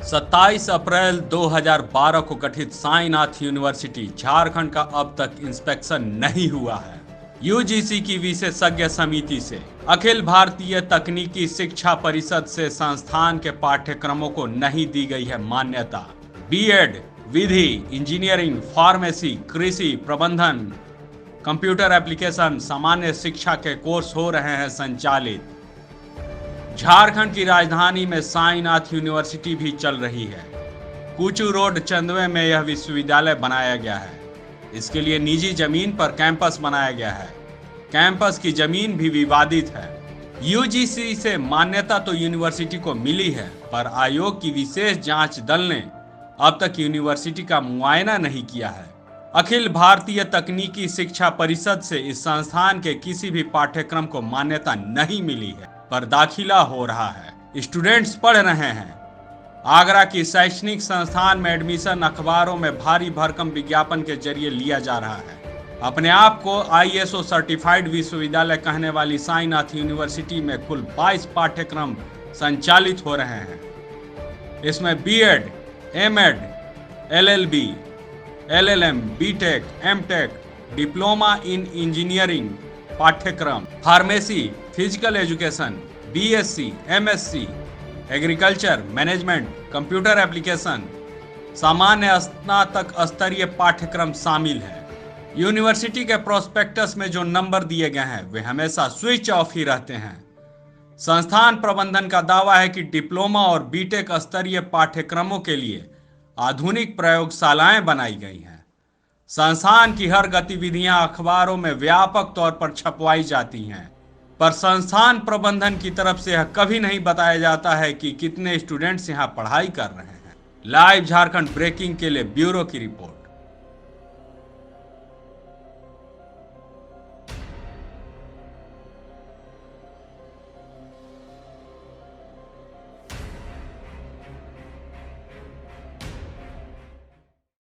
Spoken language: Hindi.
27 अप्रैल 2012 को गठित साईनाथ यूनिवर्सिटी झारखंड का अब तक इंस्पेक्शन नहीं हुआ है। यूजीसी की विशेषज्ञ समिति से अखिल भारतीय तकनीकी शिक्षा परिषद से संस्थान के पाठ्यक्रमों को नहीं दी गई है मान्यता। बीएड, विधि, इंजीनियरिंग, फार्मेसी, कृषि, प्रबंधन, कंप्यूटर एप्लीकेशन, सामान्य शिक्षा के कोर्स हो रहे हैं संचालित। झारखंड की राजधानी में साईनाथ यूनिवर्सिटी भी चल रही है। कुचू रोड चंदवे में यह विश्वविद्यालय बनाया गया है। इसके लिए निजी जमीन पर कैंपस बनाया गया है। कैंपस की जमीन भी विवादित है। यूजीसी से मान्यता तो यूनिवर्सिटी को मिली है, पर आयोग की विशेष जांच दल ने अब तक यूनिवर्सिटी का मुआयना नहीं किया है। अखिल भारतीय तकनीकी शिक्षा परिषद से इस संस्थान के किसी भी पाठ्यक्रम को मान्यता नहीं मिली है, पर दाखिला हो रहा है, स्टूडेंट्स पढ़ रहे हैं। आगरा की शैक्षणिक संस्थान में एडमिशन अखबारों में भारी भरकम विज्ञापन के जरिए लिया जा रहा है। अपने आप को आईएसओ सर्टिफाइड विश्वविद्यालय कहने वाली साईनाथ यूनिवर्सिटी में कुल 22 पाठ्यक्रम संचालित हो रहे हैं। इसमें BEd, MEd, LLB, LLM, BTech, MTech, diploma in engineering पाठ्यक्रम, pharmacy, physical education, BSc, MSc, agriculture, management, computer application, सामान्य स्नातक स्तरीय पाठ्यक्रम शामिल है। यूनिवर्सिटी के प्रोस्पेक्टस में जो नंबर दिए गए हैं वे हमेशा स्विच ऑफ ही रहते हैं। संस्थान प्रबंधन का दावा है कि डिप्लोमा और बीटेक स्तरीय पाठ्यक्रमों के लिए आधुनिक प्रयोगशालाएं बनाई गई हैं। संस्थान की हर गतिविधियां अखबारों में व्यापक तौर पर छपवाई जाती हैं, पर संस्थान प्रबंधन की तरफ से यह कभी नहीं बताया जाता है कि कितने स्टूडेंट्स यहां पढ़ाई कर रहे हैं। लाइव झारखंड ब्रेकिंग के लिए ब्यूरो की रिपोर्ट।